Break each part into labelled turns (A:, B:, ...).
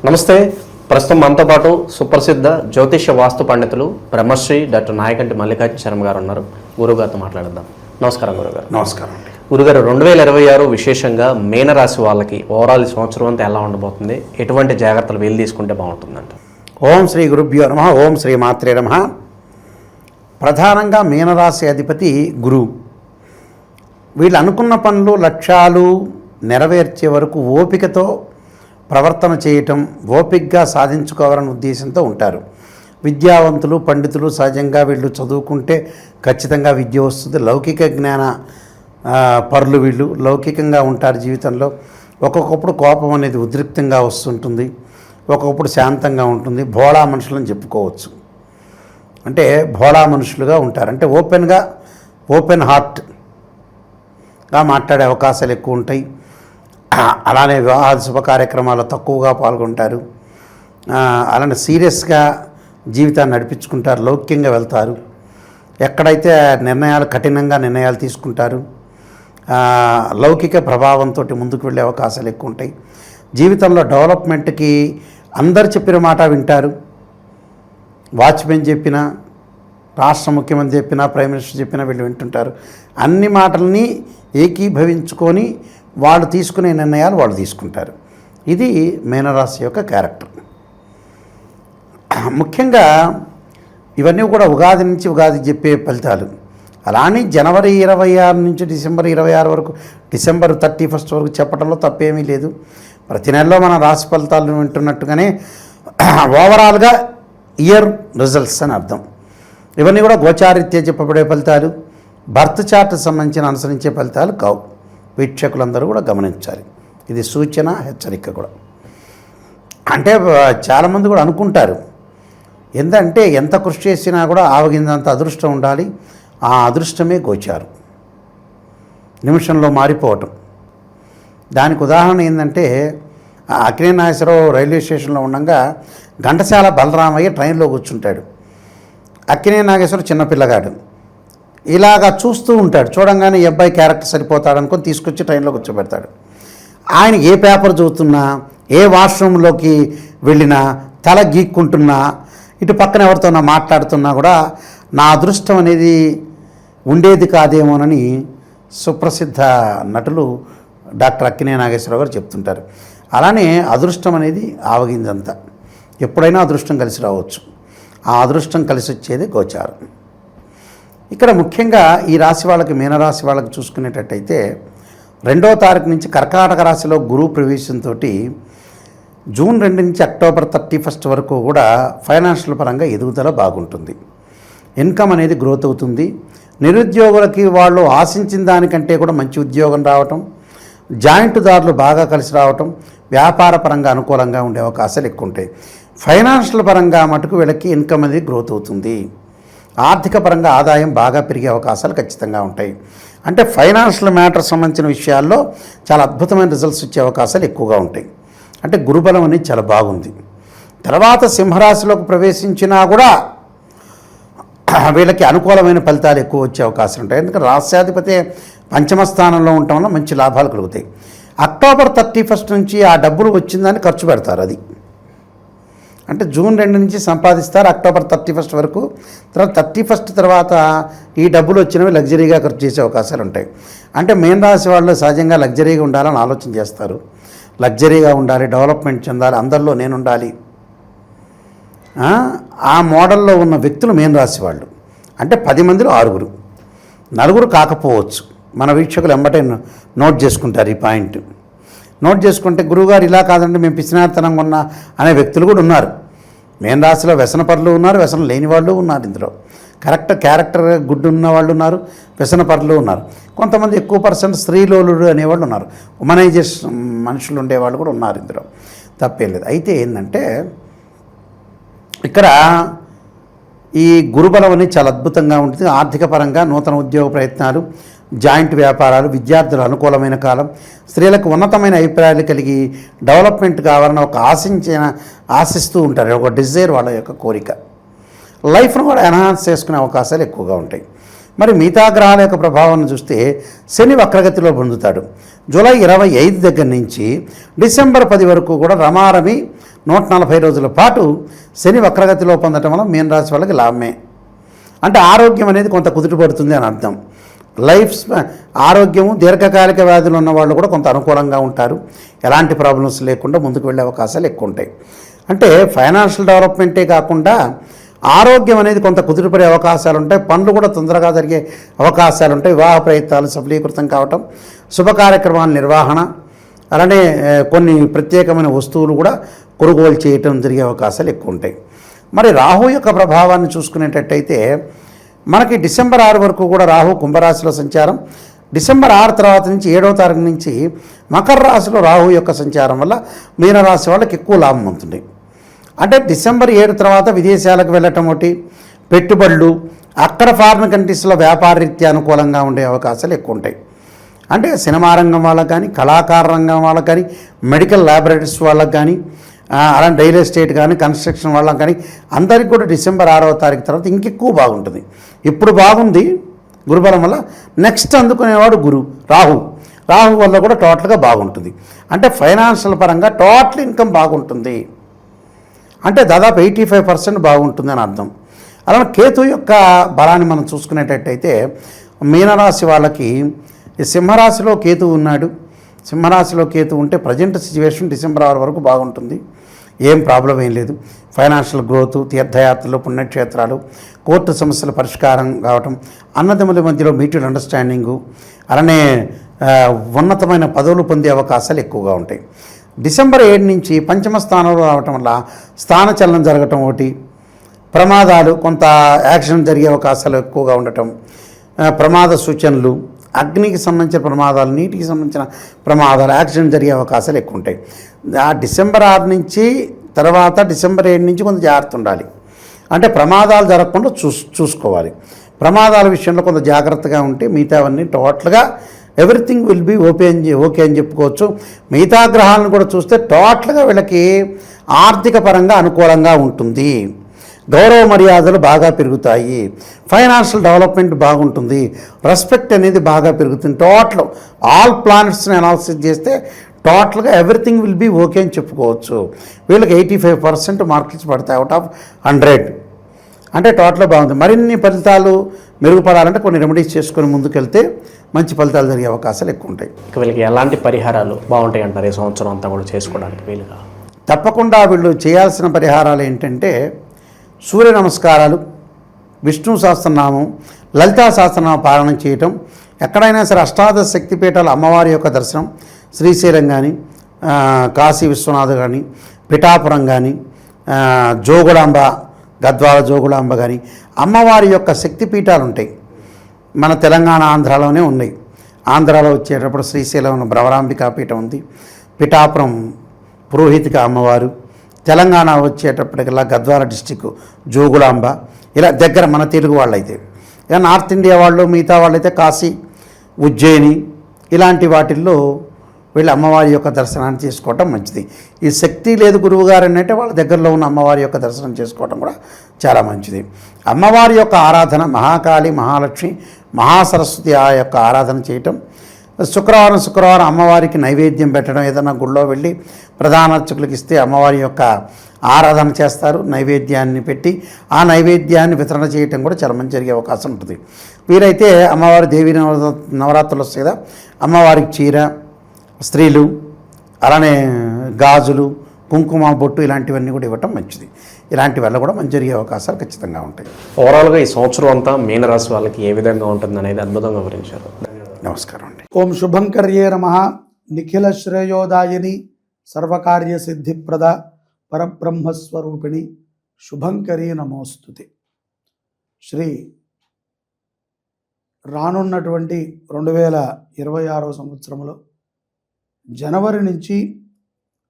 A: నమస్తే. ప్రస్తుతం మనతో పాటు సుప్రసిద్ధ జ్యోతిష వాస్తు పండితులు బ్రహ్మశ్రీ డాక్టర్ నాయకంటి మల్లికార్జున శర్మ గారు ఉన్నారు. గురుగారితో మాట్లాడదాం. నమస్కారం గురుగారు.
B: నమస్కారం అండి.
A: గురుగారు, 2026 విశేషంగా మీనరాశి వాళ్ళకి ఓవరాల్ సంవత్సరం అంతా ఎలా ఉండబోతుంది, ఎటువంటి జాగ్రత్తలు వీలు తీసుకుంటే బాగుంటుందంట?
B: ఓం శ్రీ గురుభ్యో నమః. ఓం శ్రీ మాత్రే నమః. ప్రధానంగా మీనరాశి అధిపతి గురువు. వీళ్ళు అనుకున్న పనులు లక్ష్యాలు నెరవేర్చే వరకు ఓపికతో ప్రవర్తన చేయటం, ఓపికగా సాధించుకోవాలనే ఉద్దేశంతో ఉంటారు. విద్యావంతులు పండితులు సహజంగా వీళ్ళు చదువుకుంటే ఖచ్చితంగా విద్య వస్తుంది. లౌకిక జ్ఞాన పరులు వీళ్ళు లౌకికంగా ఉంటారు జీవితంలో. ఒక్కొక్కప్పుడు కోపం అనేది ఉద్రిక్తంగా వస్తుంటుంది, ఒక్కొక్కప్పుడు శాంతంగా ఉంటుంది. భోళా మనుషులని చెప్పుకోవచ్చు. అంటే భోళా మనుషులుగా ఉంటారు. అంటే ఓపెన్ హార్ట్గా మాట్లాడే అవకాశాలు ఎక్కువ ఉంటాయి. అలానే వివాహ శుభ కార్యక్రమాల్లో తక్కువగా పాల్గొంటారు. అలానే సీరియస్గా జీవితాన్ని నడిపించుకుంటారు, లౌక్యంగా వెళ్తారు. ఎక్కడైతే కఠినంగా నిర్ణయాలు తీసుకుంటారు. లౌకిక ప్రభావంతో ముందుకు వెళ్ళే అవకాశాలు ఎక్కువ ఉంటాయి. జీవితంలో డెవలప్మెంట్కి అందరు చెప్పిన మాట వింటారు. వాచ్మెన్ చెప్పినా, రాష్ట్ర ముఖ్యమంత్రి చెప్పినా, ప్రైమ్ మినిస్టర్ చెప్పినా వీళ్ళు వింటుంటారు. అన్ని మాటల్ని ఏకీభవించుకొని వాళ్ళు తీసుకునే నిర్ణయాలు వాళ్ళు తీసుకుంటారు. ఇది మీనరాశి యొక్క క్యారెక్టర్. ముఖ్యంగా ఇవన్నీ కూడా ఉగాది నుంచి ఉగాది చెప్పే ఫలితాలు. అలానే జనవరి 26 నుంచి డిసెంబర్ 26 వరకు, డిసెంబర్ 31 వరకు చెప్పడంలో తప్పేమీ లేదు. ప్రతి నెలలో మన రాశి ఫలితాలను వింటున్నట్టుగానే ఓవరాల్గా ఇయర్ రిజల్ట్స్ అని అర్థం. ఇవన్నీ కూడా గోచారీత్యా చెప్పబడే ఫలితాలు, బర్త్ చార్ట్ సంబంధించిన అనుసరించే ఫలితాలు కావు. వీక్షకులందరూ కూడా గమనించాలి. ఇది సూచన, హెచ్చరిక కూడా. అంటే చాలామంది కూడా అనుకుంటారు, ఏంటంటే ఎంత కృషి చేసినా కూడా ఆవగిందంత అదృష్టం ఉండాలి. ఆ అదృష్టమే గోచారం, నిమిషంలో మారిపోవటం. దానికి ఉదాహరణ ఏంటంటే, అక్కినే నాగేశ్వరరావు రైల్వే స్టేషన్లో ఉండగా ఘంటసాల బలరామయ్య ట్రైన్లో కూర్చుంటాడు. అక్కినే నాగేశ్వరరావు చిన్నపిల్లగాడు ఇలాగా చూస్తూ ఉంటాడు. చూడంగానే ఈ అబ్బాయి క్యారెక్టర్ సరిపోతాడు అనుకొని తీసుకొచ్చి ట్రైన్లో కూర్చోబెడతాడు. ఆయన ఏ పేపర్ చదువుతున్నా, ఏ వాష్రూమ్లోకి వెళ్ళినా, తల గీక్కుంటున్నా, ఇటు పక్కన ఎవరితోనా మాట్లాడుతున్నా కూడా నా అదృష్టం అనేది ఉండేది కాదేమోనని సుప్రసిద్ధ నటులు డాక్టర్ అక్కినే నాగేశ్వరరావు గారు చెప్తుంటారు. అలానే అదృష్టం అనేది ఆవగిందంతా. ఎప్పుడైనా అదృష్టం కలిసి రావచ్చు. ఆ అదృష్టం కలిసి వచ్చేది గోచారం. ఇక్కడ ముఖ్యంగా ఈ రాశి వాళ్ళకి, మీనరాశి వాళ్ళకి చూసుకునేటట్టయితే 2వ తారీఖు నుంచి కర్కాటక రాశిలో గురువు ప్రవేశంతో జూన్ 2 నుంచి అక్టోబర్ 31 వరకు కూడా ఫైనాన్షియల్ పరంగా ఎదుగుదల బాగుంటుంది. ఇన్కమ్ అనేది గ్రోత్ అవుతుంది. నిరుద్యోగులకి వాళ్ళు ఆశించిన దానికంటే కూడా మంచి ఉద్యోగం రావటం, జాయింట్ దారులు బాగా కలిసి రావటం, వ్యాపార పరంగా అనుకూలంగా ఉండే అవకాశాలు ఎక్కువ ఉంటాయి. ఫైనాన్షియల్ పరంగా మటుకు వీళ్ళకి ఇన్కమ్ అనేది గ్రోత్ అవుతుంది. ఆర్థిక పరంగా ఆదాయం బాగా పెరిగే అవకాశాలు ఖచ్చితంగా ఉంటాయి. అంటే ఫైనాన్షియల్ మ్యాటర్ సంబంధించిన విషయాల్లో చాలా అద్భుతమైన రిజల్ట్స్ వచ్చే అవకాశాలు ఎక్కువగా ఉంటాయి. అంటే గురుబలం అనేది చాలా బాగుంది. తర్వాత సింహరాశిలోకి ప్రవేశించినా కూడా వీళ్ళకి అనుకూలమైన ఫలితాలు ఎక్కువ వచ్చే అవకాశాలు ఉంటాయి. ఎందుకంటే రాష్ట్రాధిపతి పంచమ స్థానంలో ఉండటం వల్ల మంచి లాభాలు కలుగుతాయి. అక్టోబర్ 31 నుంచి ఆ డబ్బులు వచ్చిందని ఖర్చు పెడతారు. అది అంటే జూన్ 2 నుంచి సంపాదిస్తారు అక్టోబర్ 31 వరకు. తర్వాత 31 తర్వాత ఈ డబ్బులు వచ్చినవి లగ్జరీగా ఖర్చు చేసే అవకాశాలు ఉంటాయి. అంటే మీన రాశి వాళ్ళు సహజంగా లగ్జరీగా ఉండాలని ఆలోచన చేస్తారు. లగ్జరీగా ఉండాలి, డెవలప్మెంట్ చెందాలి, అందరిలో నేను ఉండాలి. ఆ మోడల్లో ఉన్న వ్యక్తులు మీన రాశి వాళ్ళు. అంటే 10 మందిలో 6, 4 కాకపోవచ్చు. మన వీక్షకులు ఎంబటే నోట్ చేసుకుంటారు ఈ పాయింట్. నోట్ చేసుకుంటే గురువుగారు ఇలా కాదండి మేము పిచ్చినార్తనంగా ఉన్నా అనే వ్యక్తులు కూడా ఉన్నారు. మీన రాశిలో వ్యసనపరులు ఉన్నారు, వ్యసనం లేని వాళ్ళు ఉన్నారు. ఇందులో క్యారెక్టర్ గుడ్ ఉన్న వాళ్ళు ఉన్నారు, వ్యసనపరులు ఉన్నారు. కొంతమంది ఎక్కువ పర్సెంట్ స్త్రీలోలుడు అనేవాళ్ళు ఉన్నారు. ఉమనైజేషన్ మనుషులు ఉండేవాళ్ళు కూడా ఉన్నారు. ఇందులో తప్పేం లేదు. అయితే ఏంటంటే ఇక్కడ ఈ గురుబలం అనేది చాలా అద్భుతంగా ఉంటుంది. ఆర్థిక పరంగా నూతన ఉద్యోగ ప్రయత్నాలు, జాయింట్ వ్యాపారాలు, విద్యార్థులు అనుకూలమైన కాలం. స్త్రీలకు ఉన్నతమైన అభిప్రాయాలు కలిగి డెవలప్మెంట్ కావాలని ఆశిస్తూ ఉంటారు. ఒక డిజైర్ వాళ్ళ యొక్క కోరిక. లైఫ్ను కూడా ఎన్హాన్స్ చేసుకునే అవకాశాలు ఎక్కువగా ఉంటాయి. మరి మిగతా గ్రహాల యొక్క ప్రభావాన్ని చూస్తే శని వక్రగతిలో పొందుతాడు. జూలై 25 దగ్గర నుంచి డిసెంబర్ 10 వరకు కూడా రమారమి 140 రోజుల పాటు శని వక్రగతిలో పొందటం వల్ల మీనరాశి వాళ్ళకి లాభమే. అంటే ఆరోగ్యం అనేది కొంత కుదుటపడుతుంది అని అర్థం. ఆరోగ్యము దీర్ఘకాలిక వ్యాధులు ఉన్న వాళ్ళు కూడా కొంత అనుకూలంగా ఉంటారు. ఎలాంటి ప్రాబ్లమ్స్ లేకుండా ముందుకు వెళ్ళే అవకాశాలు ఎక్కువ ఉంటాయి. అంటే ఫైనాన్షియల్ డెవలప్మెంటే కాకుండా ఆరోగ్యం అనేది కొంత కుదుటపడే అవకాశాలు ఉంటాయి. పనులు కూడా తొందరగా జరిగే అవకాశాలు ఉంటాయి. వివాహ ప్రయత్నాలు సఫలీకృతం కావటం, శుభ కార్యక్రమాల నిర్వహణ, అలానే కొన్ని ప్రత్యేకమైన వస్తువులు కూడా కొనుగోలు చేయటం జరిగే అవకాశాలు ఎక్కువ ఉంటాయి. మరి రాహు యొక్క ప్రభావాన్ని చూసుకునేటట్టయితే మనకి డిసెంబర్ 6 వరకు కూడా రాహు కుంభరాశిలో సంచారం, డిసెంబర్ 6 తర్వాత నుంచి 7వ తారీఖు నుంచి మకర రాశిలో రాహు యొక్క సంచారం వల్ల మీనరాశి వాళ్ళకి ఎక్కువ లాభం అవుతుంది. అంటే డిసెంబర్ 7 తర్వాత విదేశాలకు వెళ్ళటం ఒకటి, పెట్టుబడులు, అక్కడ ఫారిన్ కంట్రీస్లో వ్యాపార రీత్యా అనుకూలంగా ఉండే అవకాశాలు ఎక్కువ ఉంటాయి. అంటే సినిమా రంగం వాళ్ళకి కానీ, కళాకార రంగం వాళ్ళకి కానీ, మెడికల్ ల్యాబొరేటరీస్ వాళ్ళకి కానీ, అలాంటి రియల్ ఎస్టేట్ కానీ, కన్స్ట్రక్షన్ వాళ్ళకి కానీ అందరికీ కూడా డిసెంబర్ 6వ తారీఖు తర్వాత ఇంకెక్కువ బాగుంటుంది. ఇప్పుడు బాగుంది గురుబలం వల్ల, నెక్స్ట్ అందుకునేవాడు రాహు వల్ల కూడా టోటల్గా బాగుంటుంది. అంటే ఫైనాన్షియల్ పరంగా టోటల్ ఇన్కమ్ బాగుంటుంది. అంటే దాదాపు 85% బాగుంటుంది అని అర్థం. అలానే కేతు యొక్క బలాన్ని మనం చూసుకునేటట్టయితే మీనరాశి వాళ్ళకి సింహరాశిలో కేతు ఉన్నాడు. సింహరాశిలో కేతు ఉంటే ప్రజెంట్ సిచ్యువేషన్ డిసెంబర్ 6 వరకు బాగుంటుంది. ఏం ప్రాబ్లం ఏం లేదు. ఫైనాన్షియల్ గ్రోత్, తీర్థయాత్రలు, పుణ్యక్షేత్రాలు, కోర్టు సమస్యల పరిష్కారం కావటం, అన్నదమ్ముల మధ్యలో మ్యూచువల్ అండర్స్టాండింగు, అలానే ఉన్నతమైన పదవులు పొందే అవకాశాలు ఎక్కువగా ఉంటాయి. డిసెంబర్ 7 నుంచి పంచమ స్థానంలో రావటం వల్ల స్థానచలనం జరగటం ఒకటి, ప్రమాదాలు, కొంత యాక్సిడెంట్ జరిగే అవకాశాలు ఎక్కువగా ఉండటం, ప్రమాద సూచనలు, అగ్నికి సంబంధించిన ప్రమాదాలు, నీటికి సంబంధించిన ప్రమాదాలు, యాక్సిడెంట్ జరిగే అవకాశాలు ఎక్కువ ఉంటాయి. ఆ డిసెంబర్ 6 నుంచి తర్వాత డిసెంబర్ 7 నుంచి కొంత జాగ్రత్త ఉండాలి. అంటే ప్రమాదాలు జరగకుండా చూసుకోవాలి. ప్రమాదాల విషయంలో కొంత జాగ్రత్తగా ఉంటే మిగతావన్నీ టోటల్గా ఎవ్రీథింగ్ విల్ బీ ఓకే అని చెప్పుకోవచ్చు. మిగతా గ్రహాలను కూడా చూస్తే టోటల్గా వీళ్ళకి ఆర్థిక పరంగా అనుకూలంగా ఉంటుంది. గౌరవ మర్యాదలు బాగా పెరుగుతాయి. ఫైనాన్షియల్ డెవలప్మెంట్ బాగుంటుంది. రెస్పెక్ట్ అనేది బాగా పెరుగుతుంది. టోటల్ ఆల్ ప్లానెట్స్ని అనాలిసిస్ చేస్తే టోటల్గా ఎవ్రీథింగ్ విల్ బీ ఓకే అని చెప్పుకోవచ్చు. వీళ్ళకి 85% మార్కులు పడతాయి అవుట్ ఆఫ్ 100. అంటే టోటల్గా బాగుంది. మరిన్ని ఫలితాలు మెరుగుపడాలంటే కొన్ని రెమెడీస్ చేసుకొని ముందుకెళ్తే మంచి ఫలితాలు జరిగే అవకాశాలు ఎక్కువ ఉంటాయి.
A: వీళ్ళకి ఎలాంటి పరిహారాలు బాగుంటాయి అంటారు ఈ సంవత్సరం అంతా కూడా చేసుకోవడానికి వీలుగా?
B: తప్పకుండా వీళ్ళు చేయాల్సిన పరిహారాలు ఏంటంటే సూర్య నమస్కారాలు, విష్ణు సహస్రనామం, లలితా సహస్రనామ పారాయణం చేయటం, ఎక్కడైనా సరే అష్టాదశ శక్తిపీఠాల అమ్మవారి యొక్క దర్శనం, శ్రీశైలం కానీ, కాశీ విశ్వనాథ్ కానీ, పిఠాపురం కానీ, జోగులాంబ, గద్వాల జోగులాంబ కానీ అమ్మవారి యొక్క శక్తిపీఠాలు ఉంటాయి. మన తెలంగాణ ఆంధ్రాలోనే ఉన్నాయి. ఆంధ్రాలో వచ్చేటప్పుడు శ్రీశైలం భ్రవరాంబికా పీఠం ఉంది, పిఠాపురం పురోహితిక అమ్మవారు, తెలంగాణ వచ్చేటప్పటికల్లా గద్వాల డిస్టిక్ జోగులాంబ, ఇలా దగ్గర మన తెలుగు వాళ్ళైతే. ఇక నార్త్ ఇండియా వాళ్ళు, మిగతా వాళ్ళైతే కాశీ, ఉజ్జయిని ఇలాంటి వాటిల్లో వీళ్ళు అమ్మవారి యొక్క దర్శనాన్ని చేసుకోవటం మంచిది. ఈ శక్తి లేదు గురువుగారు అంటే వాళ్ళ దగ్గరలో ఉన్న అమ్మవారి యొక్క దర్శనం చేసుకోవటం కూడా చాలా మంచిది. అమ్మవారి యొక్క ఆరాధన మహాకాళి, మహాలక్ష్మి, మహాసరస్వతి ఆ యొక్క ఆరాధన చేయటం, శుక్రవారం అమ్మవారికి నైవేద్యం పెట్టడం, ఏదైనా గుళ్ళో వెళ్ళి ప్రధాన అర్చకులకు ఇస్తే అమ్మవారి యొక్క ఆరాధన చేస్తారు. నైవేద్యాన్ని పెట్టి ఆ నైవేద్యాన్ని వితరణ చేయటం కూడా చాలా మంచి జరిగే అవకాశం ఉంటుంది. వీరైతే అమ్మవారి దేవి నవరాత్రులు వస్తాయి కదా, అమ్మవారికి చీర, స్త్రీలు, అలానే గాజులు, కుంకుమ బొట్టు ఇలాంటివన్నీ కూడా ఇవ్వటం మంచిది. ఇలాంటి వల్ల కూడా మంచి జరిగే అవకాశాలు ఖచ్చితంగా ఉంటాయి.
A: ఓవరాల్గా ఈ సంవత్సరం అంతా మీనరాశి వాళ్ళకి ఏ విధంగా ఉంటుంది అనేది అద్భుతంగా వివరించారు.
B: నమస్కారం అండి.
C: ఓం శుభంకర్యే నమః. నిఖిల శ్రేయోదాయిని సర్వకార్య సిద్ధిప్రద పరబ్రహ్మస్వరూపిణి శుభంకరీ నమోస్తుతే. శ్రీ రానున్నటువంటి 2026వ సంవత్సరంలో జనవరి నుంచి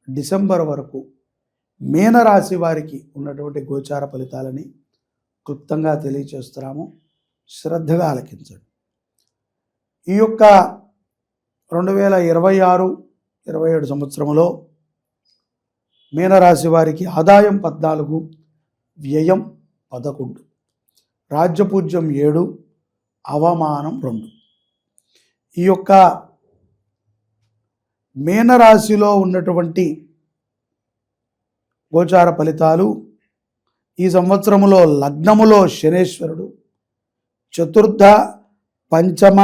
C: డిసెంబర్ వరకు మీనరాశి వారికి ఉన్నటువంటి గోచార ఫలితాలని క్లుప్తంగా తెలియచేస్తున్నాము. శ్రద్ధగా ఆలకించండి. ఈ యొక్క 2026-27 సంవత్సరంలో మీనరాశి వారికి ఆదాయం 14, వ్యయం 11, రాజ్యపూజ్యం 7, అవమానం 2. ఈ యొక్క మీనరాశిలో ఉన్నటువంటి గోచార ఫలితాలు. ఈ సంవత్సరములో లగ్నములో శనేశ్వరుడు, చతుర్థ పంచమ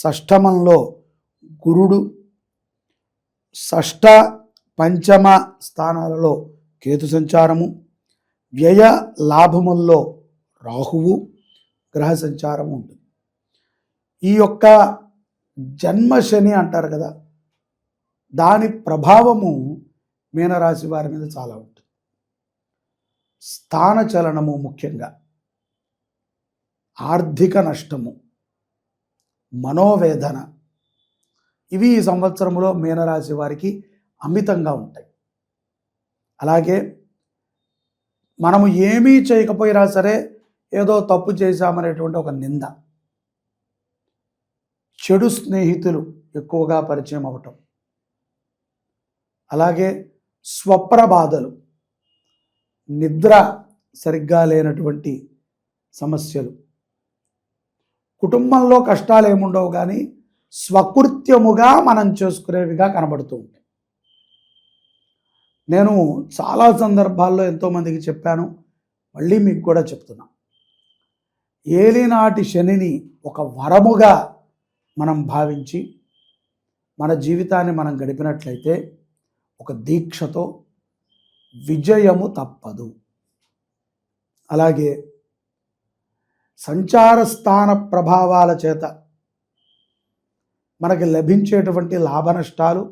C: షష్టమంలో గురుడు, షష్ఠ పంచమ స్థానాలలో కేతు సంచారము, వ్యయ లాభముల్లో రాహువు గ్రహ సంచారము ఉంటుంది. ఈ యొక్క జన్మ శని అంటారు కదా, దాని ప్రభావము మీనరాశి వారి మీద చాలా ఉంటుంది. స్థాన చలనము, ముఖ్యంగా ఆర్థిక నష్టము, మనోవేదన, ఇవి ఈ సంవత్సరంలో మీనరాశి వారికి అమితంగా ఉంటాయి. అలాగే మనము ఏమీ చేయకపోయినా సరే ఏదో తప్పు చేశామనేటువంటి ఒక నింద, చెడు స్నేహితులు ఎక్కువగా పరిచయం అవటం, అలాగే స్వప్న బాధలు, నిద్ర సరిగ్గా లేనటువంటి సమస్యలు, కుటుంబంలో కష్టాలు ఏముండవు కానీ స్వకృత్యముగా మనం చేసుకునేవిగా కనబడుతూ ఉంటాయి. నేను చాలా సందర్భాల్లో ఎంతోమందికి చెప్పాను, మళ్ళీ మీకు కూడా చెప్తున్నా. ఏలినాటి శనిని ఒక వరముగా మనం భావించి మన జీవితాన్ని మనం గడిపినట్లయితే ఒక దీక్షతో విజయము తప్పదు. అలాగే సంచార స్థాన ప్రభావాల చేత మనకి లభించేటువంటి లాభ నష్టాలు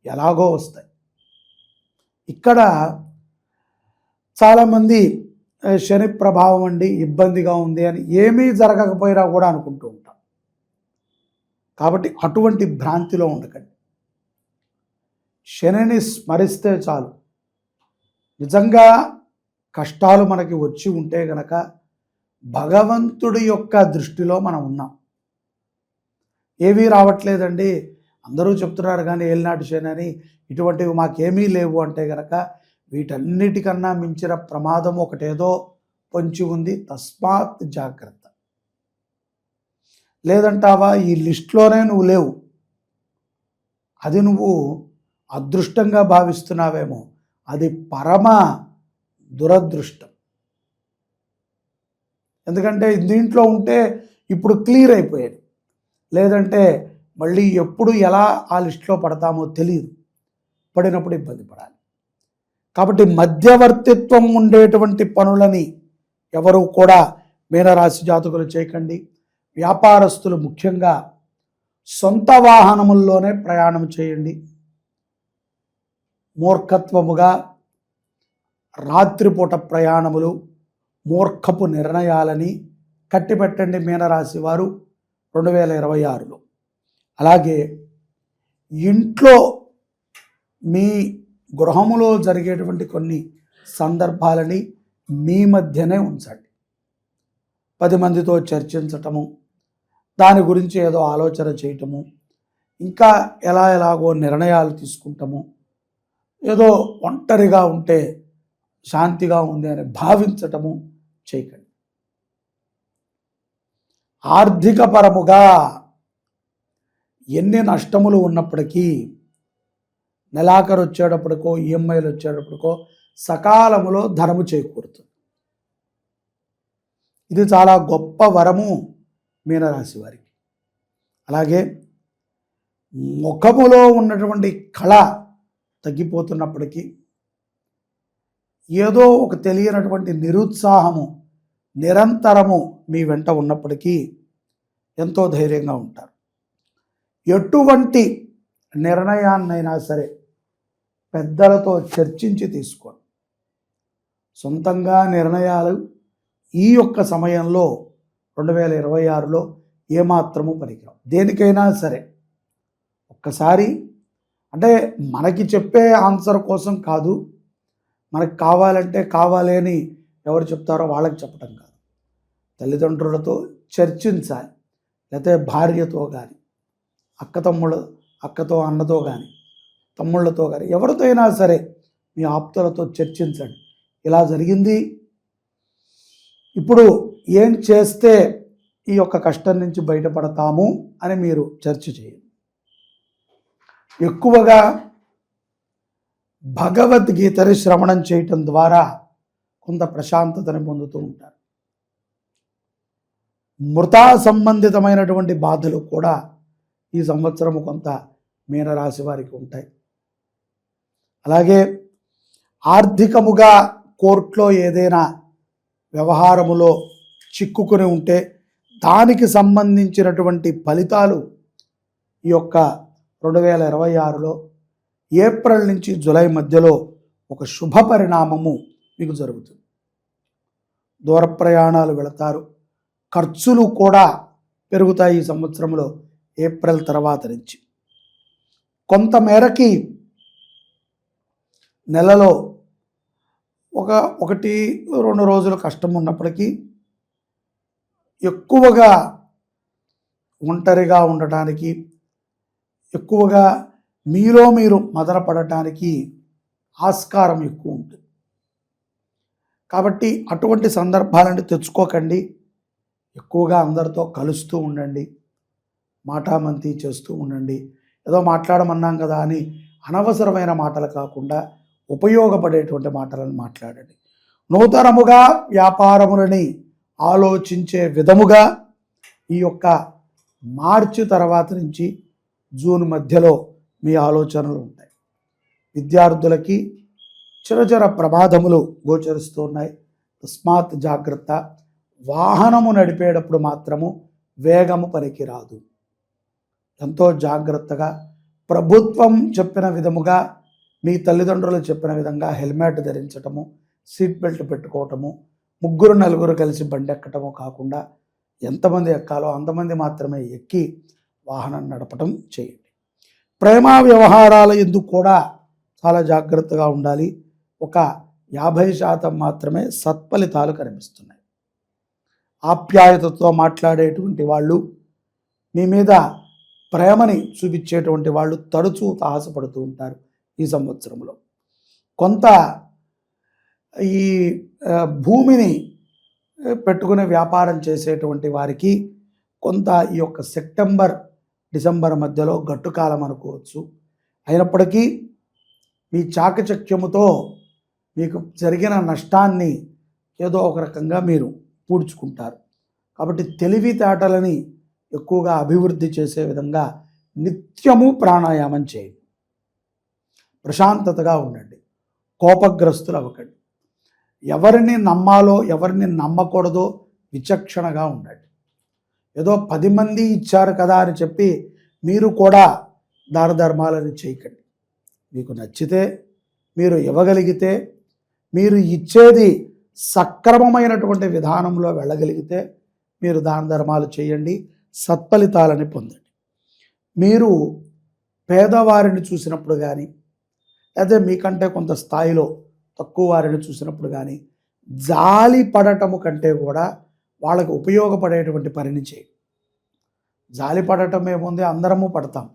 C: ఎలాగో వస్తాయి. ఇక్కడ చాలామంది శని ప్రభావం అండి ఇబ్బందిగా ఉంది అని ఏమీ జరగకపోయినా కూడా అనుకుంటూ ఉంటాం. కాబట్టి అటువంటి భ్రాంతిలో ఉండకండి. శనిని స్మరిస్తే చాలు. నిజంగా కష్టాలు మనకి వచ్చి ఉంటే గనక భగవంతుడి యొక్క దృష్టిలో మనం ఉన్నాం. ఏమీ రావట్లేదండి, అందరూ చెప్తున్నారు కానీ ఏలినాటి శని అని, ఇటువంటివి మాకేమీ లేవు అంటే గనక వీటన్నిటికన్నా మించిన ప్రమాదం ఒకటేదో పొంచి ఉంది. తస్మాత్ జాగ్రత్త. లేదంటావా, ఈ లిస్టులోనే నువ్వు లేవు, అది నువ్వు అదృష్టంగా భావిస్తున్నావేమో, అది పరమ దురదృష్టం. ఎందుకంటే దీంట్లో ఉంటే ఇప్పుడు క్లియర్ అయిపోయేది, లేదంటే మళ్ళీ ఎప్పుడు ఎలా ఆ లిస్టులో పడతామో తెలియదు, పడినప్పుడు ఇబ్బంది పడాలి. కాబట్టి మధ్యవర్తిత్వం ఉండేటువంటి పనులని ఎవరు కూడా మీనరాశి జాతకులు చేయకండి. వ్యాపారస్తులు ముఖ్యంగా సొంత వాహనముల్లోనే ప్రయాణం చేయండి. మూర్ఖత్వముగా రాత్రిపూట ప్రయాణములు, మూర్ఖపు నిర్ణయాలని కట్టిపెట్టండి మీనరాశి వారు 2026లో. అలాగే ఇంట్లో మీ గృహములో జరిగేటువంటి కొన్ని సందర్భాలని మీ మధ్యనే ఉంచండి. 10 మందితో చర్చించటము, దాని గురించి ఏదో ఆలోచన చేయటము, ఇంకా ఎలాగో నిర్ణయాలు తీసుకుంటాము, ఏదో ఒంటరిగా ఉంటే శాంతిగా ఉంది అని భావించటము చేయకండి. ఆర్థిక పరముగా ఎన్ని నష్టములు ఉన్నప్పటికీ నెలాఖరు వచ్చేటప్పటికో ఈఎంఐలు వచ్చేటప్పటికో సకాలములో ధనము చేకూరుతుంది. ఇది చాలా గొప్ప వరము మీనరాశి వారికి. అలాగే ముఖములో ఉన్నటువంటి కళ తగ్గిపోతున్నప్పటికీ ఏదో ఒక తెలియనటువంటి నిరుత్సాహము నిరంతరము మీ వెంట ఉన్నప్పటికీ ఎంతో ధైర్యంగా ఉంటారు. ఎటువంటి నిర్ణయాన్నైనా సరే పెద్దలతో చర్చించి తీసుకోండి. సొంతంగా నిర్ణయాలు ఈ యొక్క సమయంలో 2026లో ఏమాత్రము పనికిరావు. దేనికైనా సరే ఒక్కసారి, అంటే మనకి చెప్పే ఆన్సర్ కోసం కాదు, మనకు కావాలంటే కావాలి అని ఎవరు చెప్తారో వాళ్ళకి చెప్పడం కాదు, తల్లిదండ్రులతో చర్చించాలి, లేకపోతే భార్యతో కానీ, అక్కతో అన్నతో కానీ, తమ్ముళ్ళతో కానీ, ఎవరితో అయినా సరే మీ ఆప్తులతో చర్చించండి. ఇలా జరిగింది, ఇప్పుడు ఏం చేస్తే ఈ యొక్క కష్టం నుంచి బయటపడతాము అని మీరు చర్చ చేయండి. ఎక్కువగా భగవద్గీతని శ్రవణం చేయటం ద్వారా కొంత ప్రశాంతతని పొందుతూ ఉంటారు. మృతా సంబంధితమైనటువంటి బాధలు కూడా ఈ సంవత్సరము కొంత మీనరాశి వారికి ఉంటాయి. అలాగే ఆర్థికముగా కోర్టులో ఏదైనా వ్యవహారములో చిక్కుకుని ఉంటే దానికి సంబంధించినటువంటి ఫలితాలు ఈ యొక్క 2026లో ఏప్రిల్ నుంచి జూలై మధ్యలో ఒక శుభ పరిణామము మీకు జరుగుతుంది. దూర ప్రయాణాలు వెళతారు. ఖర్చులు కూడా పెరుగుతాయి ఈ సంవత్సరంలో ఏప్రిల్ తర్వాత నుంచి. కొంతమేరకి నెలలో 1-2 రోజులు కష్టం ఉన్నప్పటికీ ఎక్కువగా ఒంటరిగా ఉండటానికి, ఎక్కువగా మీలో మీరు మదనపడటానికి ఆస్కారం ఎక్కువ ఉంటుంది. కాబట్టి అటువంటి సందర్భాలను తెచ్చుకోకండి. ఎక్కువగా అందరితో కలుస్తూ ఉండండి, మాటామంతి చేస్తూ ఉండండి. ఏదో మాట్లాడమన్నాం కదా అని అనవసరమైన మాటలు కాకుండా ఉపయోగపడేటువంటి మాటలను మాట్లాడండి. నూతనముగా వ్యాపారములని ఆలోచించే విధముగా ఈ యొక్క మార్చి తర్వాత నుంచి జూన్ మధ్యలో మీ ఆలోచనలు ఉంటాయి. విద్యార్థులకి చిరచర ప్రమాదములు గోచరిస్తూ ఉన్నాయి. తస్మాత్ జాగ్రత్త. వాహనము నడిపేటప్పుడు మాత్రము వేగము పనికిరాదు. ఎంతో జాగ్రత్తగా ప్రభుత్వం చెప్పిన విధముగా, మీ తల్లిదండ్రులు చెప్పిన విధంగా హెల్మెట్ ధరించటము, సీట్ బెల్ట్ పెట్టుకోవటము, 3-4 కలిసి బండి ఎక్కటము కాకుండా ఎంతమంది ఎక్కాలో అంతమంది మాత్రమే ఎక్కి వాహనం నడపటం చేయండి. ప్రేమ వ్యవహారాల యందు కూడా చాలా జాగ్రత్తగా ఉండాలి. ఒక 50% మాత్రమే సత్ఫలితాలు కనిపిస్తున్నాయి. ఆప్యాయతతో మాట్లాడేటువంటి వాళ్ళు, మీ మీద ప్రేమని చూపించేటువంటి వాళ్ళు తరచూ తాహసపడుతూ ఉంటారు ఈ సంవత్సరంలో. కొంత ఈ భూమిని పెట్టుకునే వ్యాపారం చేసేటువంటి వారికి కొంత ఈ యొక్క సెప్టెంబర్ డిసెంబర్ మధ్యలో గట్టుకాలం అనుకోవచ్చు. అయినప్పటికీ మీ చాకచక్యముతో మీకు జరిగిన నష్టాన్ని ఏదో ఒక రకంగా మీరు పూడ్చుకుంటారు. కాబట్టి తెలివితేటలని ఎక్కువగా అభివృద్ధి చేసే విధంగా నిత్యము ప్రాణాయామం చేయండి. ప్రశాంతతగా ఉండండి. కోపగ్రస్తులు అవ్వకండి. ఎవరిని నమ్మాలో ఎవరిని నమ్మకూడదో విచక్షణగా ఉండండి. ఏదో 10 మంది ఇచ్చారు కదా అని చెప్పి మీరు కూడా దాన ధర్మాలని చేయకండి. మీకు నచ్చితే, మీరు ఇవ్వగలిగితే, మీరు ఇచ్చేది సక్రమమైనటువంటి విధానంలో వెళ్ళగలిగితే మీరు దాన ధర్మాలు చేయండి, సత్ఫలితాలని పొందండి. మీరు పేదవారిని చూసినప్పుడు కానీ, లేదా మీకంటే కొంత స్థాయిలో తక్కువ వారిని చూసినప్పుడు కానీ జాలి పడటము కంటే కూడా వాళ్ళకు ఉపయోగపడేటువంటి పనిని చేయండి. జాలి పడటం ఏముంది, అందరము పడతాం.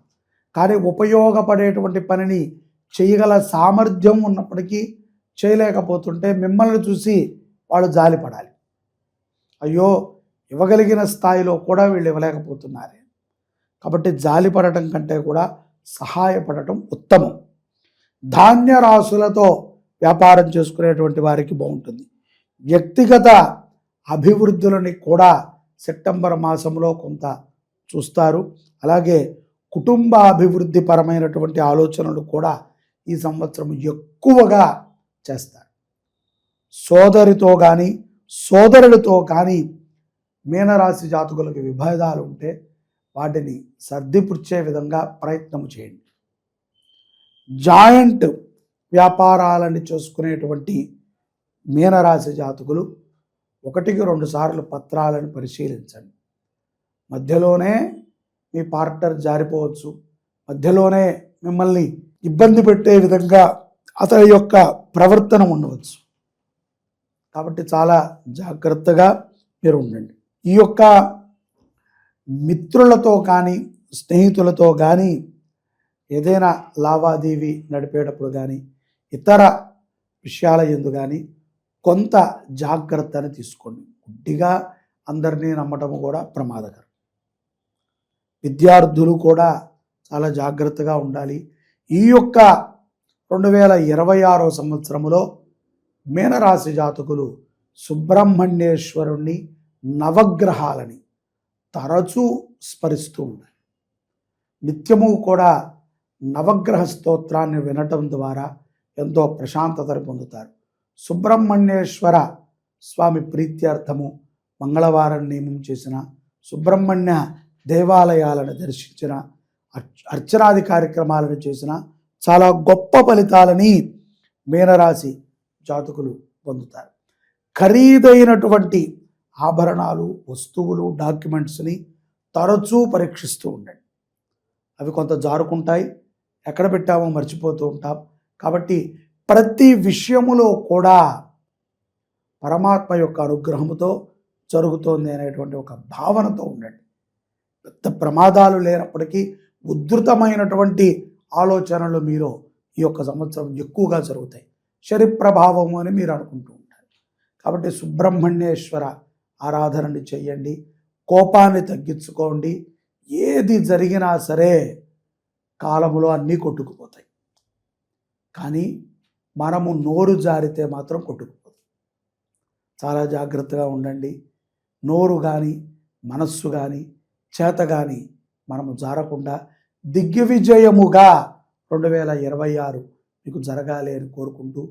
C: కానీ ఉపయోగపడేటువంటి పనిని చేయగల సామర్థ్యం ఉన్నప్పటికీ చేయలేకపోతుంటే మిమ్మల్ని చూసి వాళ్ళు జాలి పడాలి. అయ్యో, ఇవ్వగలిగిన స్థాయిలో కూడా వీళ్ళు ఇవ్వలేకపోతున్నారే. కాబట్టి జాలి పడటం కంటే కూడా సహాయపడటం ఉత్తమం. ధాన్యరాశులతో వ్యాపారం చేసుకునేటువంటి వారికి బాగుంటుంది. వ్యక్తిగత అభివృద్ధులని కూడా సెప్టెంబర్ మాసంలో కొంత చూస్తారు. అలాగే కుటుంబ అభివృద్ధి పరమైనటువంటి ఆలోచనలు కూడా ఈ సంవత్సరం ఎక్కువగా చేస్తారు. సోదరితో కానీ సోదరుడితో కానీ మీనరాశి జాతకులకు విభేదాలు ఉంటే వాటిని సర్దిపుచ్చే విధంగా ప్రయత్నం చేయండి. జాయింట్ వ్యాపారాలని చేసుకునేటువంటి మీనరాశి జాతకులు 1-2 సార్లు పత్రాలను పరిశీలించండి. మధ్యలోనే మీ పార్ట్నర్ జారిపోవచ్చు, మధ్యలోనే మిమ్మల్ని ఇబ్బంది పెట్టే విధంగా అతని యొక్క ప్రవర్తన ఉండవచ్చు. కాబట్టి చాలా జాగ్రత్తగా మీరు ఉండండి. ఈ యొక్క మిత్రులతో కానీ స్నేహితులతో కానీ ఏదైనా లావాదేవీ నడిపేటప్పుడు కానీ ఇతర విషయాల యందు కానీ కొంత జాగ్రత్తని తీసుకోండి. గుడ్డిగా అందరినీ నమ్మటము కూడా ప్రమాదకరం. విద్యార్థులు కూడా చాలా జాగ్రత్తగా ఉండాలి. ఈ యొక్క 2026 సంవత్సరములో మీనరాశి జాతకులు సుబ్రహ్మణ్యేశ్వరుణ్ణి, నవగ్రహాలని తరచూ స్మరిస్తూ ఉండాలి. నిత్యము కూడా నవగ్రహ స్తోత్రాన్ని వినటం ద్వారా ఎంతో ప్రశాంతతను పొందుతారు. సుబ్రహ్మణ్యేశ్వర స్వామి ప్రీత్యార్థము మంగళవారం నియమం చేసిన, సుబ్రహ్మణ్య దేవాలయాలను దర్శించిన, అర్చనాది కార్యక్రమాలను చేసిన చాలా గొప్ప ఫలితాలని మీనరాశి జాతకులు పొందుతారు. ఖరీదైనటువంటి ఆభరణాలు, వస్తువులు, డాక్యుమెంట్స్ని తరచూ పరీక్షిస్తూ ఉండండి. అవి కొంత జారుకుంటాయి, ఎక్కడ పెట్టామో మర్చిపోతూ ఉంటాం. కాబట్టి ప్రతి విషయములో కూడా పరమాత్మ యొక్క అనుగ్రహంతో జరుగుతోంది అనేటువంటి ఒక భావనతో ఉండండి. పెద్ద ప్రమాదాలు లేనప్పటికీ ఉద్ధృతమైనటువంటి ఆలోచనలు మీరు ఈ యొక్క సంవత్సరం ఎక్కువగా జరుగుతాయి. శని ప్రభావము అని మీరు అనుకుంటూ ఉంటారు. కాబట్టి సుబ్రహ్మణ్యేశ్వర ఆరాధనని చేయండి, కోపాన్ని తగ్గించుకోండి. ఏది జరిగినా సరే కాలములో అన్నీ కొట్టుకుపోతాయి, కానీ మనము నోరు జారితే మాత్రం కొట్టుకుపోతాం. చాలా జాగ్రత్తగా ఉండండి. నోరు కానీ, మనస్సు కానీ, చేత కానీ మనము జారకుండా దిగ్విజయముగా 2026 మీకు జరగాలి అని కోరుకుంటూ,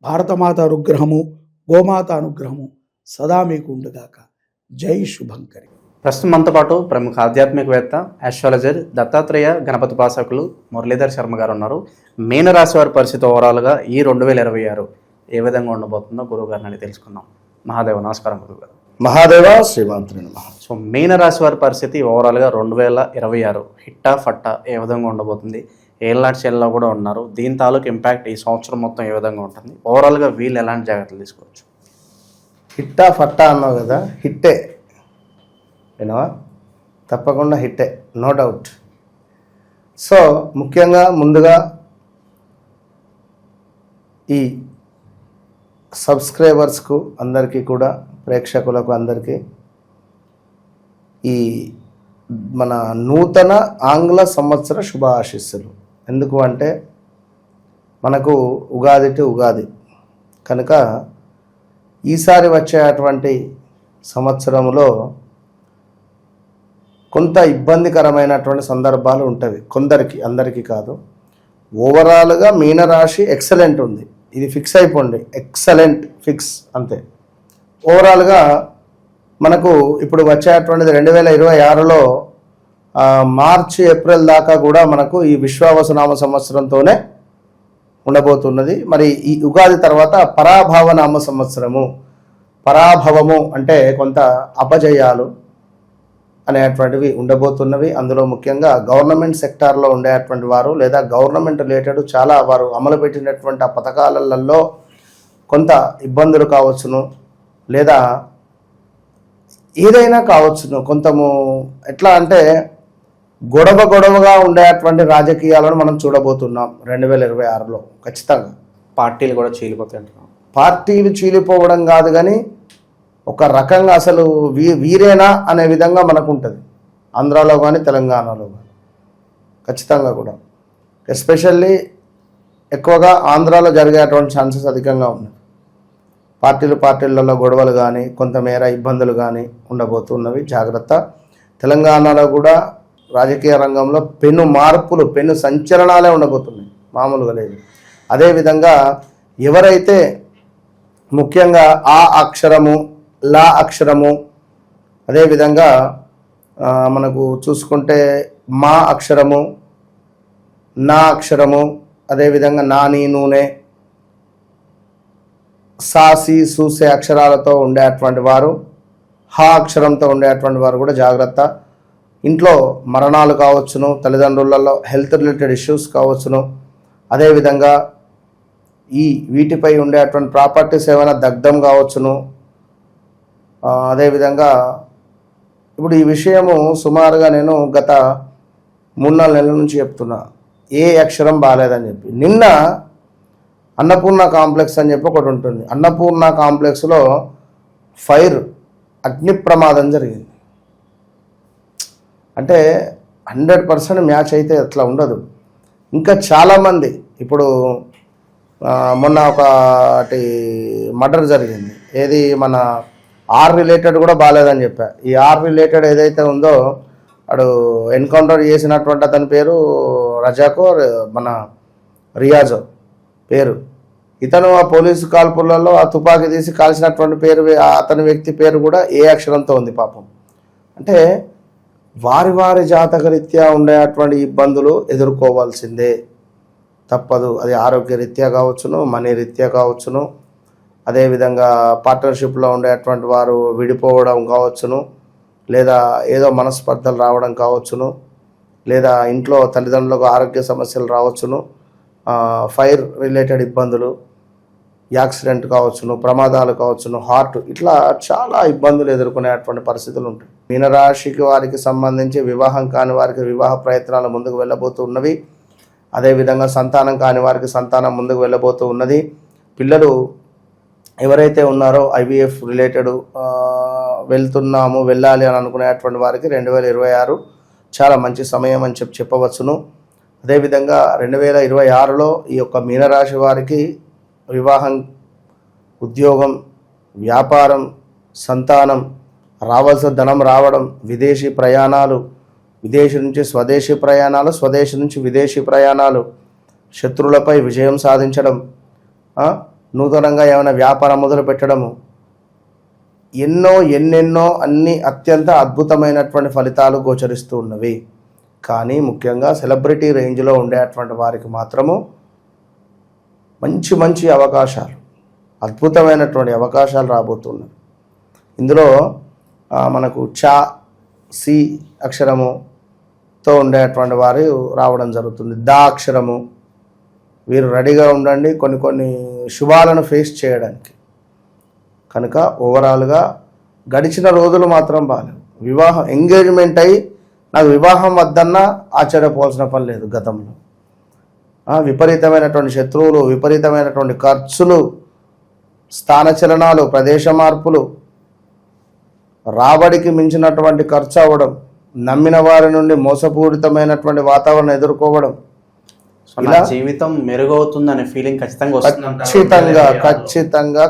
C: భారతమాత అనుగ్రహము, గోమాత అనుగ్రహము సదా మీకు ఉండుగాక. జై శుభంకరి.
A: ప్రస్తుతం మనతో పాటు ప్రముఖ ఆధ్యాత్మికవేత్త, ఆస్ట్రాలజర్, దత్తాత్రేయ గణపతి ఉపాసకులు మురళీధర్ శర్మ గారు ఉన్నారు. మీనరాశి వారి పరిస్థితి ఓవరాల్గా ఈ 2026 ఏ విధంగా ఉండబోతుందో గురువు గారిని అని తెలుసుకుందాం. మహాదేవ నమస్కారం గురువు గారు.
B: మహాదేవ శ్రీమంతుని నమః.
A: సో మీనరాశి వారి పరిస్థితి ఓవరాల్గా 2026 హిట్టా ఫట్టా ఏ విధంగా ఉండబోతుంది? ఏళ్ళనాటి చెల్లో కూడా ఉన్నారు. దీని తాలూకు ఇంపాక్ట్ ఈ సంవత్సరం మొత్తం ఏ విధంగా ఉంటుంది? ఓవరాల్గా వీళ్ళు ఎలాంటి జాగ్రత్తలు తీసుకోవచ్చు?
D: హిట్టా ఫట్టా అన్నావు కదా, హిట్టే వినవా, తప్పకుండా హిట్టే, నో డౌట్. సో ముఖ్యంగా ముందుగా ఈ సబ్స్క్రైబర్స్కు అందరికీ కూడా, ప్రేక్షకులకు అందరికీ ఈ మన నూతన ఆంగ్ల సంవత్సర శుభ ఆశీస్సులు. ఎందుకు అంటే మనకు ఉగాది కనుక ఈసారి వచ్చేటువంటి సంవత్సరంలో కొంత ఇబ్బందికరమైనటువంటి సందర్భాలు ఉంటవి కొందరికి, అందరికీ కాదు. ఓవరాల్గా మీనరాశి ఎక్సలెంట్ ఉంది, ఇది ఫిక్స్ అయిపోండి, ఎక్సలెంట్ ఫిక్స్ అంతే. ఓవరాల్గా మనకు ఇప్పుడు వచ్చేటువంటిది 2026లో మార్చి ఏప్రిల్ దాకా కూడా మనకు ఈ విశ్వావసునామ సంవత్సరంతోనే ఉండబోతున్నది. మరి ఈ ఉగాది తర్వాత పరాభవనామ సంవత్సరము, పరాభవము అంటే కొంత అపజయాలు అనేటువంటివి ఉండబోతున్నవి. అందులో ముఖ్యంగా గవర్నమెంట్ సెక్టార్లో ఉండేటువంటి వారు లేదా గవర్నమెంట్ రిలేటెడ్ చాలా వారు అమలు పెట్టినటువంటి ఆ పథకాలలో కొంత ఇబ్బందులు కావచ్చును, లేదా ఏదైనా కావచ్చును. కొంతము ఎట్లా అంటే గొడవగా ఉండేటువంటి రాజకీయాలను మనం చూడబోతున్నాం 2026లో ఖచ్చితంగా.
A: పార్టీలు కూడా చీలిపోతాయి అంటున్నాం.
D: పార్టీలు చీలిపోవడం కాదు, కానీ ఒక రకంగా అసలు వీరేనా అనే విధంగా మనకు ఉంటుంది ఆంధ్రాలో కానీ తెలంగాణలో కానీ ఖచ్చితంగా కూడా. ఎస్పెషల్లీ ఎక్కువగా ఆంధ్రాలో జరిగేటువంటి ఛాన్సెస్ అధికంగా ఉన్నాయి. పార్టీలలో గొడవలు కానీ కొంతమేర ఇబ్బందులు కానీ ఉండబోతున్నవి, జాగ్రత్త. తెలంగాణలో కూడా రాజకీయ రంగంలో పెను మార్పులు, పెను సంచలనాలే ఉండబోతున్నాయి, మామూలుగా లేదు. అదేవిధంగా ఎవరైతే ముఖ్యంగా ఆ అక్షరము, లా అక్షరము, అదేవిధంగా మనకు చూసుకుంటే మా అక్షరము, నా అక్షరము, అదేవిధంగా నాని, నూనె, సాసి, సూసే అక్షరాలతో ఉండేటువంటి వారు, హా అక్షరంతో ఉండేటువంటి వారు కూడా జాగ్రత్త. ఇంట్లో మరణాలు కావచ్చును, తల్లిదండ్రులలో హెల్త్ రిలేటెడ్ ఇష్యూస్ కావచ్చును, అదేవిధంగా వీటిపై ఉండేటువంటి ప్రాపర్టీస్ ఏమైనా దగ్ధం కావచ్చును. అదేవిధంగా ఇప్పుడు ఈ విషయము సుమారుగా నేను గత 3-4 నెలల నుంచి చెప్తున్నా, ఏ అక్షరం బాగాలేదని చెప్పి. నిన్న అన్నపూర్ణ కాంప్లెక్స్ అని చెప్పి ఒకటి ఉంటుంది, అన్నపూర్ణ కాంప్లెక్స్లో ఫైర్, అగ్ని ప్రమాదం జరిగింది. అంటే 100% మ్యాచ్ అయితే అట్లా ఉండదు. ఇంకా చాలామంది ఇప్పుడు మొన్న ఒకటి మర్డర్ జరిగింది, ఏది మన ఆర్ రిలేటెడ్ కూడా బాగాలేదని చెప్పా. ఈ ఆర్ రిలేటెడ్ ఏదైతే ఉందో వాడు ఎన్కౌంటర్ చేసినటువంటి అతని పేరు రజాకో మన రియాజో పేరు. ఇతను ఆ పోలీసు కాల్పులలో ఆ తుపాకీ తీసి కాల్చినటువంటి పేరు అతని వ్యక్తి పేరు కూడా ఏ అక్షరంతో ఉంది పాపం. అంటే వారి వారి జాతకరీత్యా ఉండేటువంటి ఇబ్బందులు ఎదుర్కోవాల్సిందే, తప్పదు. అది ఆరోగ్య రీత్యా కావచ్చును, మనీ రీత్యా కావచ్చును, అదేవిధంగా పార్ట్నర్షిప్లో ఉండేటువంటి వారు విడిపోవడం కావచ్చును, లేదా ఏదో మనస్పర్ధలు రావడం కావచ్చును, లేదా ఇంట్లో తల్లిదండ్రులకు ఆరోగ్య సమస్యలు రావచ్చును, ఫైర్ రిలేటెడ్ ఇబ్బందులు, యాక్సిడెంట్ కావచ్చును, ప్రమాదాలు కావచ్చును, హార్ట్, ఇట్లా చాలా ఇబ్బందులు ఎదుర్కొనేటువంటి పరిస్థితులు ఉంటాయి. మీనరాశికి వారికి సంబంధించి వివాహం కాని వారికి వివాహ ప్రయత్నాలు ముందుకు వెళ్ళబోతూ ఉన్నవి. అదేవిధంగా సంతానం కాని వారికి సంతానం ముందుకు వెళ్ళబోతూ ఉన్నది. పిల్లలు ఎవరైతే ఉన్నారో IVF రిలేటెడ్ వెళ్ళాలి అని అనుకునేటువంటి వారికి 2026 చాలా మంచి సమయం అని చెప్పవచ్చును. అదేవిధంగా 2026లో ఈ యొక్క మీనరాశి వారికి వివాహం, ఉద్యోగం, వ్యాపారం, సంతానం, రావాల్సిన ధనం రావడం, విదేశీ ప్రయాణాలు, విదేశీ నుంచి స్వదేశీ ప్రయాణాలు, స్వదేశీ నుంచి విదేశీ ప్రయాణాలు, శత్రువులపై విజయం సాధించడం, నూతనంగా ఏమైనా వ్యాపారం మొదలు పెట్టడము, ఎన్నెన్నో అన్ని అత్యంత అద్భుతమైనటువంటి ఫలితాలు గోచరిస్తూ ఉన్నవి. కానీ ముఖ్యంగా సెలబ్రిటీ రేంజ్లో ఉండేటువంటి వారికి మాత్రము మంచి అవకాశాలు, అద్భుతమైనటువంటి అవకాశాలు రాబోతున్నాయి. ఇందులో మనకు సి అక్షరముతో ఉండేటువంటి వారు రావడం జరుగుతుంది. దా అక్షరము, వీరు రెడీగా ఉండండి కొన్ని శుభాలను ఫేస్ చేయడానికి. కనుక ఓవరాల్గా గడిచిన రోజులు మాత్రం బాగాలేవు. వివాహం ఎంగేజ్మెంట్ అయ్యి నాకు వివాహం వద్దన్నా ఆశ్చర్యపోవాల్సిన పని లేదు. గతంలో విపరీతమైనటువంటి శత్రువులు, విపరీతమైనటువంటి ఖర్చులు, స్థానచలనాలు, ప్రదేశ మార్పులు, రాబడికి మించినటువంటి ఖర్చు అవ్వడం, నమ్మిన వారి నుండి మోసపూరితమైనటువంటి వాతావరణం ఎదుర్కోవడం,
A: ఇలా జీవితం మెరుగవుతుందనే ఫీలింగ్ ఖచ్చితంగా వస్తుంది.
D: ఖచ్చితంగా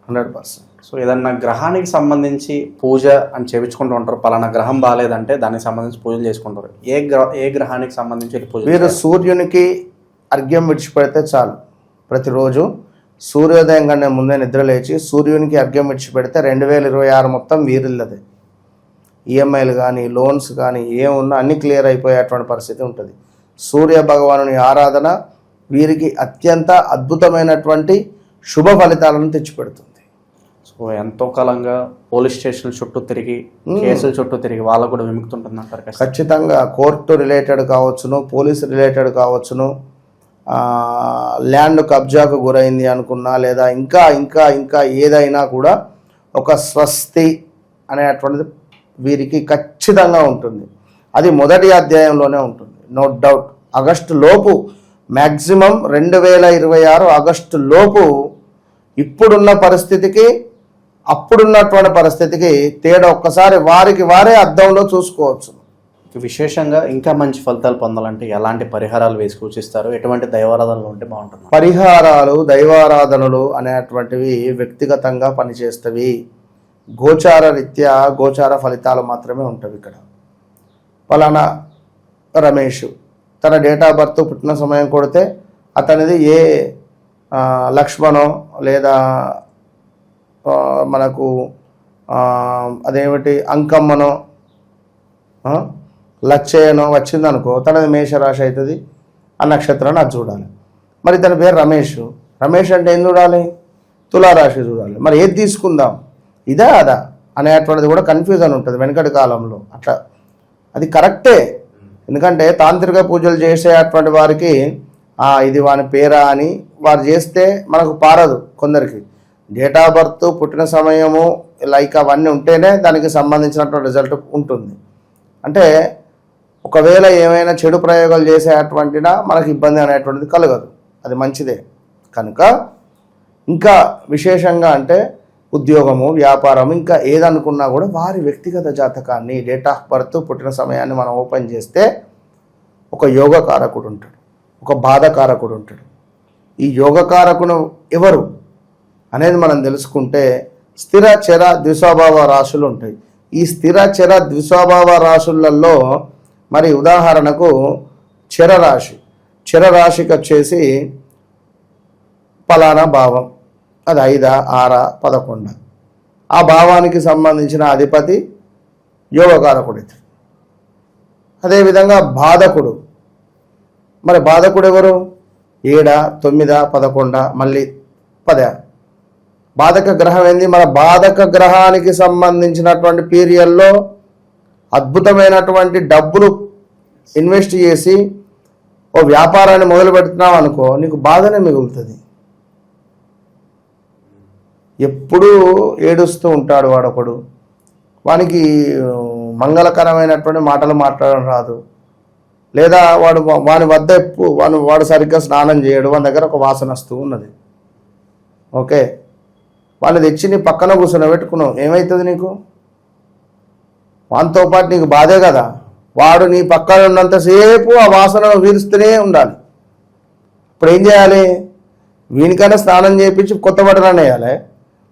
D: 100%.
A: సో ఏదన్నా గ్రహానికి సంబంధించి పూజ అని చేయించుకుంటూ ఉంటారు. పలానా గ్రహం బాగాలేదంటే దానికి సంబంధించి పూజలు చేసుకుంటారు. ఏ గ్రహానికి సంబంధించి పూజ?
D: వీరు సూర్యునికి అర్ఘ్యం విడిచిపెడితే చాలు. ప్రతిరోజు సూర్యోదయం కన్నా ముందే నిద్ర లేచి సూర్యునికి అర్ఘ్యం విడిచిపెడితే 2026 మొత్తం వీరిల్లదే. ఈఎంఐలు కానీ, లోన్స్ కానీ ఏమున్నా అన్ని క్లియర్ అయిపోయేటువంటి పరిస్థితి ఉంటుంది. సూర్య భగవానుని ఆరాధన వీరికి అత్యంత అద్భుతమైనటువంటి శుభ ఫలితాలను తెచ్చిపెడుతుంది.
A: సో ఎంతో కాలంగా పోలీస్ స్టేషన్ చుట్టూ తిరిగి, కేసుల చుట్టూ తిరిగి వాళ్ళకు కూడా విముక్తి ఉంటుంది అంటారు.
D: ఖచ్చితంగా కోర్టు రిలేటెడ్ కావచ్చును, పోలీసు రిలేటెడ్ కావచ్చును, ల్యాండ్ కబ్జాకు గురైంది అనుకున్నా, లేదా ఇంకా ఏదైనా కూడా ఒక స్వస్తి అనేటువంటిది వీరికి ఖచ్చితంగా ఉంటుంది. అది మొదటి అధ్యాయంలోనే ఉంటుంది, నో డౌట్. ఆగస్టు లోపు మ్యాక్సిమం 2026 ఆగస్టు లోపు ఇప్పుడున్న పరిస్థితికి అప్పుడున్నటువంటి పరిస్థితికి తేడా ఒక్కసారి వారికి వారే అద్దంలో చూసుకోవచ్చు.
A: విశేషంగా ఇంకా మంచి ఫలితాలు పొందాలంటే ఎలాంటి పరిహారాలు వేసి సూచిస్తారు? ఎటువంటి దైవారాధనలు ఉంటే బాగుంటుంది?
D: పరిహారాలు, దైవారాధనలు అనేటువంటివి వ్యక్తిగతంగా పనిచేస్తవి. గోచార రీత్యా గోచార ఫలితాలు మాత్రమే ఉంటాయి. ఇక్కడ పలానా రమేష్ తన డేట్ ఆఫ్ బర్త్, పుట్టిన సమయం కొడితే అతనిది ఏ లక్ష్మణో లేదా మనకు అదేమిటి అంకమ్మనో లచ్చయ్యనో వచ్చిందనుకో, తనది మేషరాశి అవుతుంది. ఆ నక్షత్రాన్ని అది చూడాలి. మరి తన పేరు రమేష్ అంటే ఏం చూడాలి? తులారాశి చూడాలి. మరి ఏది తీసుకుందాం, ఇదా అదా అనేటువంటిది కూడా కన్ఫ్యూజన్ ఉంటుంది వెనకటి కాలంలో. అట్లా అది కరెక్టే. ఎందుకంటే తాంత్రిక పూజలు చేసేటువంటి వారికి ఇది వాని పేరా అని వారు చేస్తే మనకు పారదు. కొందరికి డేట్ ఆఫ్ బర్త్, పుట్టిన సమయము, లైక్ అవన్నీ ఉంటేనే దానికి సంబంధించినటువంటి రిజల్ట్ ఉంటుంది. అంటే ఒకవేళ ఏమైనా చెడు ప్రయోగాలు చేసేటువంటినా మనకు ఇబ్బంది అనేటువంటిది కలగదు. అది మంచిదే. కనుక ఇంకా విశేషంగా అంటే ఉద్యోగము, వ్యాపారం, ఇంకా ఏదనుకున్నా కూడా వారి వ్యక్తిగత జాతకాన్ని, డేట్ ఆఫ్ బర్త్, పుట్టిన సమయాన్ని మనం ఓపెన్ చేస్తే ఒక యోగకారకుడు ఉంటాడు, ఒక బాధకారకుడు ఉంటాడు, ఈ యోగకారకుడు ఎవరు అనేది మనం తెలుసుకుంటే స్థిర చర ద్విస్వభావ రాశులు ఉంటాయి. ఈ స్థిర చర ద్విస్వభావ రాశులలో మరి ఉదాహరణకు చర రాశికి వచ్చేసి పలానా భావం, అది 5, 6, 11. ఆ భావానికి సంబంధించిన అధిపతి యోగకారకుడు. అదేవిధంగా బాధకుడు, మరి బాధకుడు ఎవరు? 7, 9, 11, మళ్ళీ 10. బాధక గ్రహం ఏంది? మన బాధక గ్రహానికి సంబంధించినటువంటి పీరియడ్లో అద్భుతమైనటువంటి డబ్బులు ఇన్వెస్ట్ చేసి ఓ వ్యాపారాన్ని మొదలు పెడుతున్నావు అనుకో, నీకు బాధనే మిగులుతుంది. ఎప్పుడూ ఏడుస్తూ ఉంటాడు వాడొకడు, వానికి మంగళకరమైనటువంటి మాటలు మాట్లాడడం రాదు, లేదా వాని వద్ద వాడు సరిగ్గా స్నానం చేయడు, వాని దగ్గర ఒక వాసన వస్తూ ఉన్నది. ఓకే, వాళ్ళు తెచ్చి నీ పక్కన కూర్చొని ఏమవుతుంది నీకు? వానితో పాటు నీకు బాధే కదా. వాడు నీ పక్కన ఉన్నంతసేపు ఆ వాసన పీలుస్తూనే ఉండాలి. ఇప్పుడు ఏం చేయాలి? వీనికైనా స్నానం చేయించి కొత్త బట్టలు వేయాలి,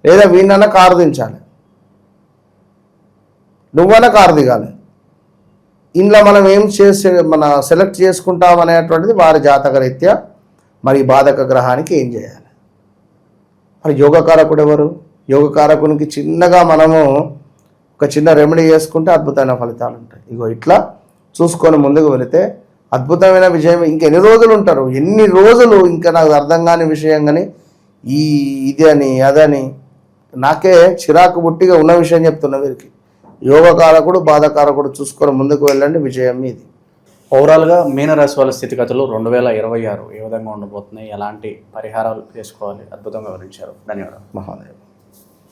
D: లేదా వీణన్నా కారు దించాలి, నువ్వన్నా కారు దిగాలి. ఇంట్లో మనం ఏం సెలెక్ట్ చేసుకుంటాం అనేటువంటిది వారి జాతక రీత్యా. మరి బాధక గ్రహానికి ఏం చేయాలి? మరి యోగకారకుడు ఎవరు? యోగకారకునికి చిన్నగా మనము ఒక చిన్న రెమెడీ చేసుకుంటే అద్భుతమైన ఫలితాలు ఉంటాయి. ఇగో ఇట్లా చూసుకొని ముందుకు వెళితే అద్భుతమైన విజయం. ఇంకెన్ని రోజులు ఉంటారు? ఎన్ని రోజులు? ఇంకా నాకు అర్థం కాని విషయం. కానీ ఇది అని అదని నాకే చిరాకు బుట్టిగా ఉన్న విషయం చెప్తున్నా. వీరికి యోగకారకుడు బాధకారకుడు చూసుకొని ముందుకు వెళ్ళండి, విజయం మీది.
A: ఓవరాల్గా మీనరాశి వాళ్ళ స్థితిగతులు 2026 ఏ విధంగా ఉండబోతున్నాయి, ఎలాంటి పరిహారాలు చేసుకోవాలి అద్భుతంగా వివరించారు. ధన్యవాదాలు
D: మహాదేవ్.